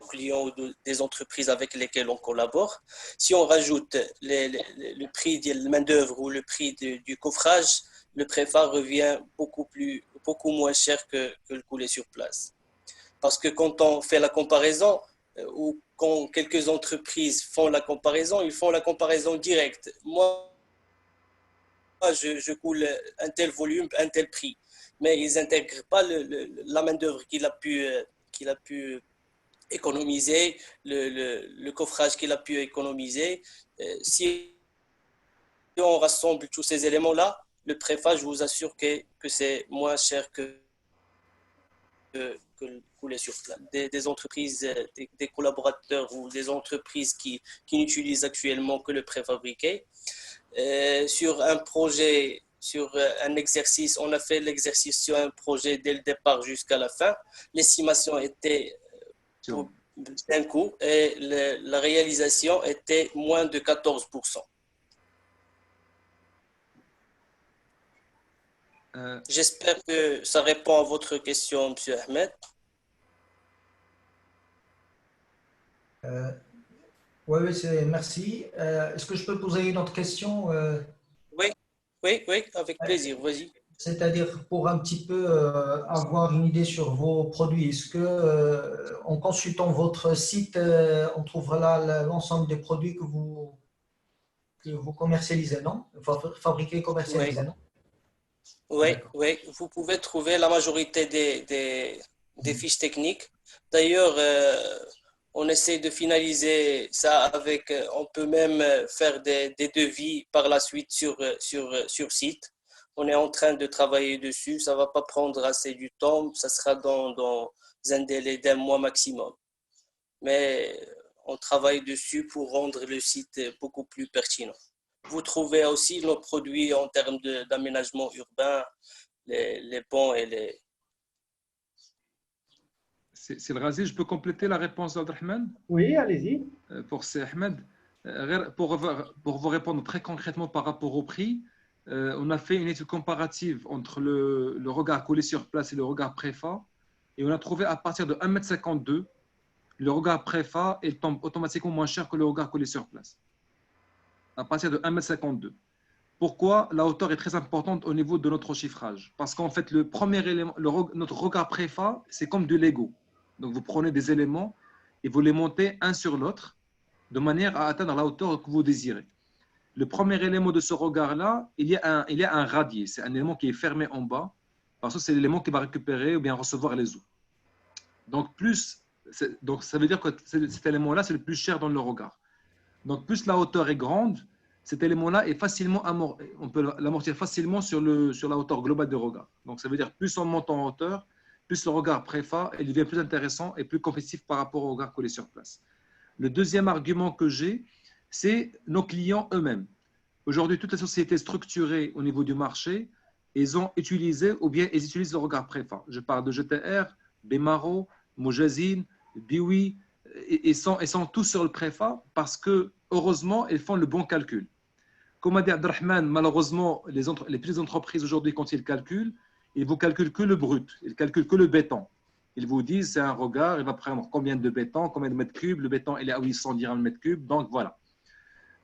clients ou des entreprises avec lesquelles on collabore, si on rajoute le prix de la main-d'œuvre ou le prix du coffrage, le préfa revient beaucoup moins cher que le coulé sur place. Parce que quand on fait la comparaison, ou quand quelques entreprises font la comparaison, ils font la comparaison directe. Moi, je coule un tel volume, un tel prix. Mais ils n'intègrent pas la main-d'œuvre qu'il a pu économiser, le coffrage qu'il a pu économiser. Si on rassemble tous ces éléments-là, le préfa, je vous assure que c'est moins cher que le coulé sur place. Des entreprises, des collaborateurs ou des entreprises qui n'utilisent actuellement que le préfabriqué. Sur un projet, sur un exercice, on a fait l'exercice sur un projet dès le départ jusqu'à la fin. L'estimation était d'un coup et la réalisation était moins de 14%. J'espère que ça répond à votre question, M. Ahmed. Oui, merci. Est-ce que je peux poser une autre question? Oui, avec plaisir, vas-y. C'est-à-dire pour un petit peu avoir une idée sur vos produits, est-ce que en consultant votre site, on trouvera là l'ensemble des produits que vous que vous commercialisez, non? Fabriquez, Oui, commercialisez, non? oui, D'accord. oui. Vous pouvez trouver la majorité des fiches techniques. D'ailleurs, on essaie de finaliser ça avec, on peut même faire des devis par la suite sur site. On est en train de travailler dessus. Ça va pas prendre assez du temps. Ça sera dans un délai d'un mois maximum. Mais on travaille dessus pour rendre le site beaucoup plus pertinent. Vous trouvez aussi nos produits en termes d'aménagement urbain, les ponts et les... C'est le Razi, je peux compléter la réponse d'Abdelrahman Oui, allez-y. pour c'est Ahmed. Pour vous répondre très concrètement par rapport au prix, on a fait une étude comparative entre le regard collé sur place et le regard préfa, et on a trouvé à partir de 1,52 m, le regard préfa il tombe automatiquement moins cher que le regard collé sur place. À partir de 1,52 m. Pourquoi la hauteur est très importante au niveau de notre chiffrage? Parce qu'en fait, le premier élément, notre regard préfa, c'est comme de Lego. Donc, vous prenez des éléments et vous les montez un sur l'autre de manière à atteindre la hauteur que vous désirez. Le premier élément de ce regard-là, il y a un radier. C'est un élément qui est fermé en bas parce que c'est l'élément qui va récupérer ou bien recevoir les eaux. Donc ça veut dire que cet élément-là, c'est le plus cher dans le regard. Donc, plus la hauteur est grande, cet élément-là est facilement on peut l'amortir facilement sur la hauteur globale du regard. Donc, ça veut dire plus on monte en hauteur, plus le regard préfa, il devient plus intéressant et plus compétitif par rapport au regard collé sur place. Le deuxième argument que j'ai, c'est nos clients eux-mêmes. Aujourd'hui, toutes les sociétés structurées au niveau du marché, ils ont utilisé ou bien ils utilisent le regard préfa. Je parle de GTR, Bemaro, Mojazine, Biwi. Ils sont tous sur le préfa parce que, heureusement, ils font le bon calcul. Comme a dit Abdelrahman, malheureusement, les petites entreprises aujourd'hui, quand ils calculent, ils ne vous calculent que le brut, ils ne calculent que le béton. Ils vous disent, c'est un regard, il va prendre combien de béton, combien de mètres cubes, le béton, il est à 800 dirhams le mètre cube, donc voilà.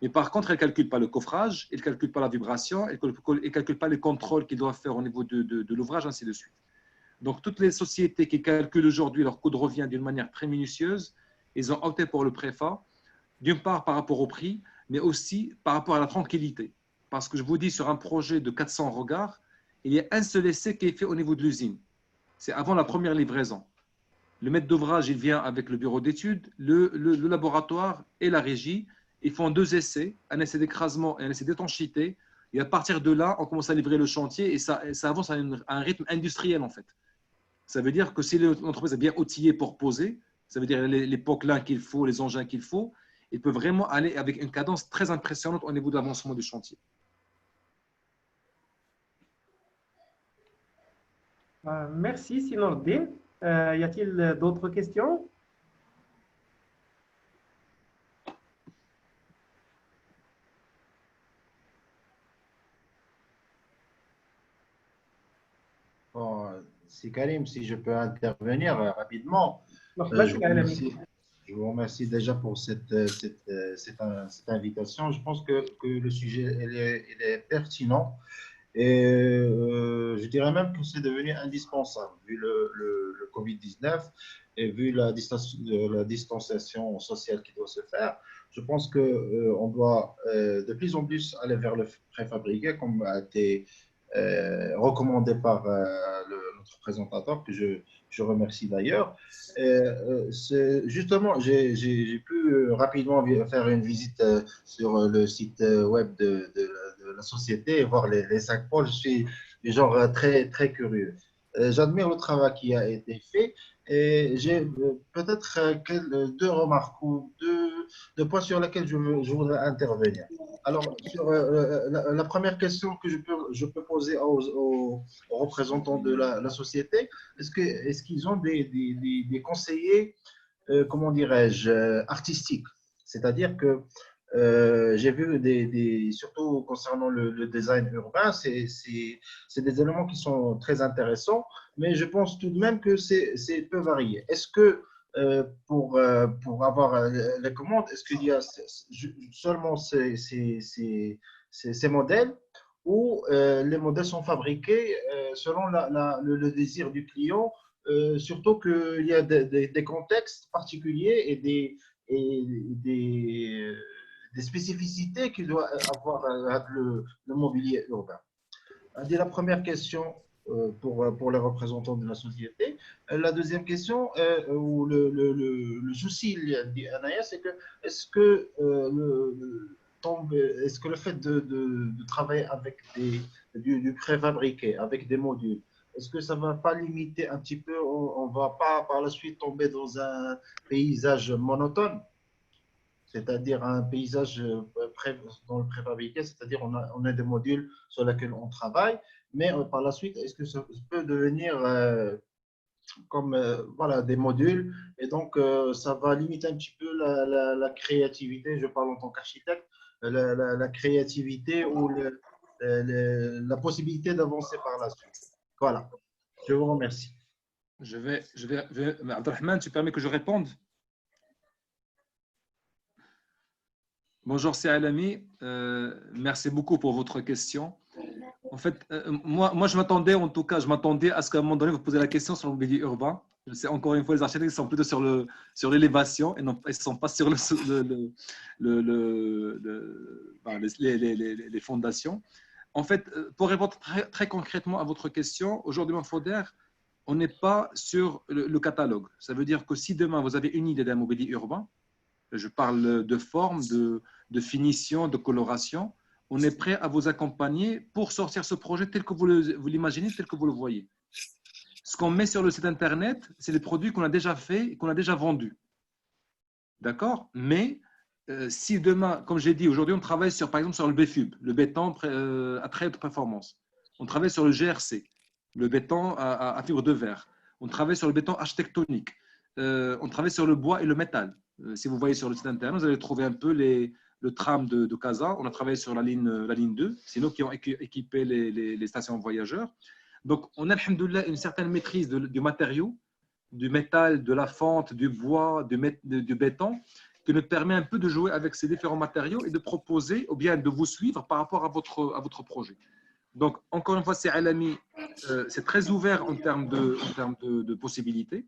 Mais par contre, ils ne calculent pas le coffrage, ils ne calculent pas la vibration, ils ne calculent pas les contrôles qu'ils doivent faire au niveau de l'ouvrage, ainsi de suite. Donc, toutes les sociétés qui calculent aujourd'hui leur coût de revient d'une manière très minutieuse, ils ont opté pour le préfa, d'une part par rapport au prix, mais aussi par rapport à la tranquillité. Parce que je vous dis, sur un projet de 400 regards, il y a un seul essai qui est fait au niveau de l'usine. C'est avant la première livraison. Le maître d'ouvrage, il vient avec le bureau d'études, le laboratoire et la régie. Ils font 2 essais, un essai d'écrasement et un essai d'étanchéité. Et à partir de là, on commence à livrer le chantier et ça avance à un rythme industriel en fait. Ça veut dire que si l'entreprise est bien outillée pour poser, ça veut dire les poquelins qu'il faut, les engins qu'il faut, il peut vraiment aller avec une cadence très impressionnante au niveau de l'avancement du chantier. Merci, Sinordine. Y a-t-il d'autres questions? Bon, c'est Karim, si je peux intervenir rapidement. مرحبا Je سي vous العالمي. remercie, je vous remercie déjà pour cette invitation. Je pense que le sujet il est pertinent et je dirais même que c'est devenu indispensable vu le Covid-19 et vu la distanciation sociale qui doit se faire. Je pense qu'on doit de plus en plus aller vers le préfabriqué, comme a été recommandé par notre présentateur, que je remercie d'ailleurs. Justement, j'ai pu rapidement faire une visite sur le site web de la société et voir les 5 pôles. Je suis du genre très, très curieux. J'admire le travail qui a été fait et j'ai peut-être deux remarques ou deux points sur lesquels je voudrais intervenir. Alors, sur la première question que je peux poser aux représentants de la société, est-ce qu'ils ont des conseillers, comment dirais-je, artistiques? C'est-à-dire que j'ai vu surtout concernant le design urbain, c'est des éléments qui sont très intéressants, mais je pense tout de même que c'est peu varié. Est-ce que pour avoir les commandes, est-ce qu'il y a seulement ces modèles ou les modèles sont fabriqués selon le désir du client, surtout qu'il y a des contextes particuliers et des des spécificités qu'il doit avoir le mobilier urbain. La première question pour les représentants de la société. La deuxième question, ou le souci, Anaïs, c'est que est-ce que, est-ce que le fait de travailler avec du préfabriqué, avec des modules, est-ce que ça ne va pas limiter un petit peu, on ne va pas par la suite tomber dans un paysage monotone? C'est-à-dire un paysage dans le préfabriqué, c'est-à-dire on a des modules sur lesquels on travaille, mais par la suite, est-ce que ça peut devenir comme voilà, des modules et donc ça va limiter un petit peu la créativité, je parle en tant qu'architecte, la créativité ou la possibilité d'avancer par la suite. Voilà, je vous remercie. Mais Abdelrahman, tu permets que je réponde? Bonjour, c'est Alami. Merci beaucoup pour votre question. En fait, moi, je m'attendais, en tout cas, je m'attendais à ce qu'à un moment donné, vous posiez la question sur le mobilier urbain. Je sais, encore une fois, les architectes sont plutôt sur l'élévation et non, ils ne sont pas sur les fondations. En fait, pour répondre très concrètement à votre question, aujourd'hui, en Foder, on n'est pas sur le catalogue. Ça veut dire que si demain, vous avez une idée d'un mobilier urbain, je parle de forme, de finition, de coloration, on est prêt à vous accompagner pour sortir ce projet tel que vous l'imaginez, tel que vous le voyez. Ce qu'on met sur le site internet, c'est les produits qu'on a déjà faits et qu'on a déjà vendus. D'accord? Mais si demain, comme j'ai dit, aujourd'hui, on travaille par exemple sur le BFUB, le béton à très haute performance. On travaille sur le GRC, le béton à fibre de verre. On travaille sur le béton architectonique. On travaille sur le bois et le métal. Si vous voyez sur le site internet, vous allez trouver un peu le tram de Casa. On a travaillé sur la ligne 2. C'est nous qui avons équipé les stations voyageurs. Donc, on a, alhamdoulilah, une certaine maîtrise du matériau, du métal, de la fente, du bois, du béton, qui nous permet un peu de jouer avec ces différents matériaux et de proposer, ou bien de vous suivre par rapport à votre projet. Donc, encore une fois, c'est Alami, c'est très ouvert en termes de possibilités.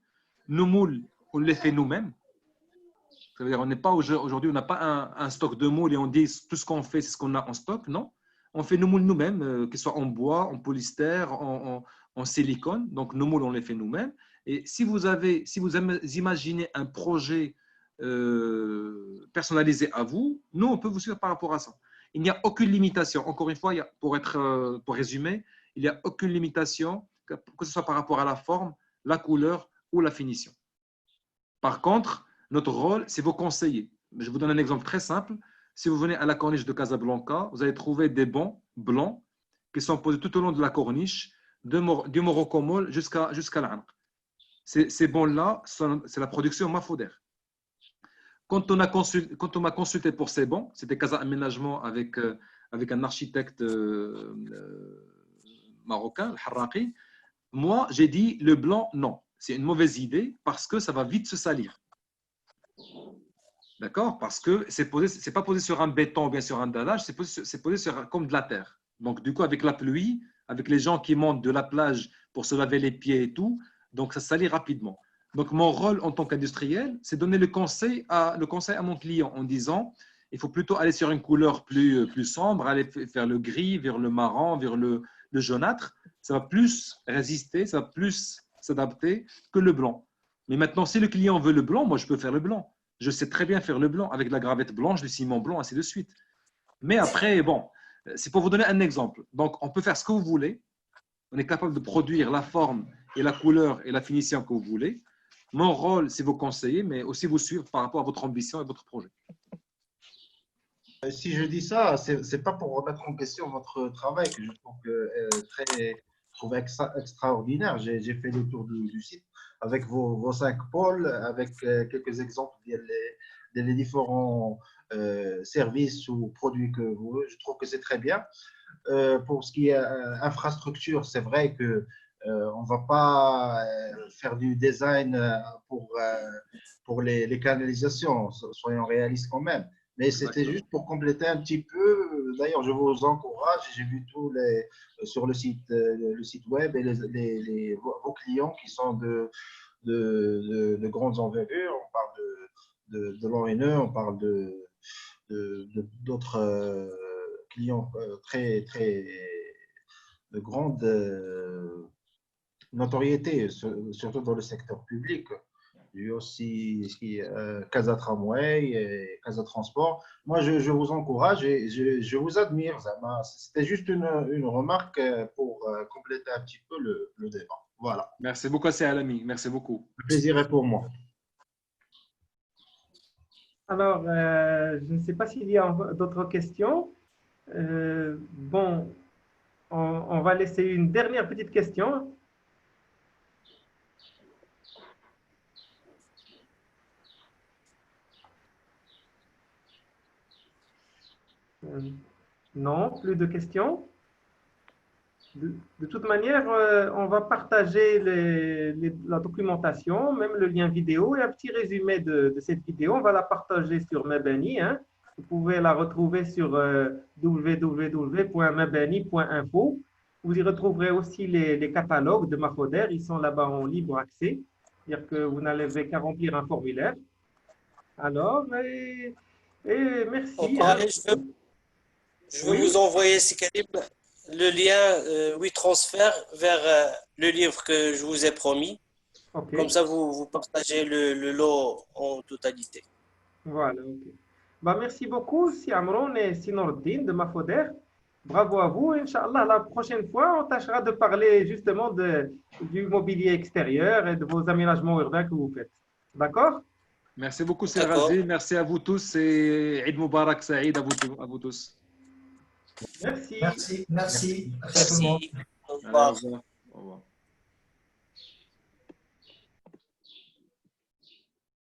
Nos moules, on les fait nous-mêmes. Ça veut dire, on n'est pas aujourd'hui, on n'a pas un stock de moules et on dit tout ce qu'on fait, c'est ce qu'on a en stock. Non, on fait nos moules nous-mêmes, qu'ils soient en bois, en polystère, en silicone. Donc, nos moules, on les fait nous-mêmes. Et si vous imaginez un projet personnalisé à vous, nous, on peut vous suivre par rapport à ça. Il n'y a aucune limitation. Encore une fois, pour résumer, il n'y a aucune limitation, que ce soit par rapport à la forme, la couleur ou la finition. Par contre, notre rôle, c'est vous conseiller. Je vous donne un exemple très simple. Si vous venez à la corniche de Casablanca, vous allez trouver des bancs blancs qui sont posés tout au long de la corniche, du Morocco Mall jusqu'à l'Anq. Ces bancs-là, c'est la production Mafoder. Quand on m'a consulté pour ces bancs, c'était Casa Aménagement avec un architecte marocain, Harraqi. Moi, j'ai dit le blanc, non. C'est une mauvaise idée parce que ça va vite se salir. D'accord? Parce que c'est pas posé sur un béton ou bien sur un dallage, c'est posé comme de la terre. Donc, du coup, avec la pluie, avec les gens qui montent de la plage pour se laver les pieds et tout, donc ça salit rapidement. Donc, mon rôle en tant qu'industriel, c'est donner le conseil à mon client en disant il faut plutôt aller sur une couleur plus sombre, aller vers le gris, vers le marron, vers le jaunâtre. Ça va plus résister, ça va plus s'adapter que le blanc. Mais maintenant, si le client veut le blanc, moi, je peux faire le blanc. Je sais très bien faire le blanc avec de la gravette blanche, du ciment blanc, ainsi de suite. Mais après, bon, c'est pour vous donner un exemple. Donc, on peut faire ce que vous voulez. On est capable de produire la forme et la couleur et la finition que vous voulez. Mon rôle, c'est vous conseiller, mais aussi vous suivre par rapport à votre ambition et votre projet. Si je dis ça, c'est pas pour remettre en question votre travail que je trouve extraordinaire. J'ai fait le tour du site avec vos 5 pôles, avec quelques exemples des différents services ou produits que vous. Je trouve que c'est très bien. Pour ce qui est infrastructure, c'est vrai que on va pas faire du design pour les canalisations. Soyons réalistes quand même. Mais c'était juste pour compléter un petit peu. D'ailleurs, je vous encourage. J'ai vu sur le site web et vos clients qui sont de grandes envergures. On parle de l'ONE, on parle d'autres clients très, très de grande notoriété, surtout dans le secteur public. Il y a aussi Casa Tramway et Casa Transport. Moi, je vous encourage et je vous admire. C'était juste une remarque pour compléter un petit peu le débat. Voilà. Merci beaucoup, c'est Alami. Merci beaucoup. Le plaisir est pour moi. Alors, je ne sais pas s'il y a d'autres questions. Bon, on va laisser une dernière petite question. Non, plus de questions. De toute manière, on va partager la documentation, même le lien vidéo et un petit résumé de cette vidéo. On va la partager sur Mabani. Hein. Vous pouvez la retrouver sur www.mabani.info. Vous y retrouverez aussi les catalogues de Mafoder. Ils sont là-bas en libre accès. C'est-à-dire que vous n'avez qu'à remplir un formulaire. Alors, et merci. Je vais vous envoyer, Sikalim, le lien WeTransfer vers le livre que je vous ai promis. Okay. Comme ça, vous partagez le lot en totalité. Voilà, ok. Bah, merci beaucoup, Si Amron et Sinordine de Mafoder. Bravo à vous. Inch'Allah, la prochaine fois, on tâchera de parler justement du mobilier extérieur et de vos aménagements urbains que vous faites. D'accord? Merci beaucoup, Sir Razi. Merci à vous tous et Eid Mubarak Saïd à vous tous. Merci. Merci. Merci. Merci. Au revoir.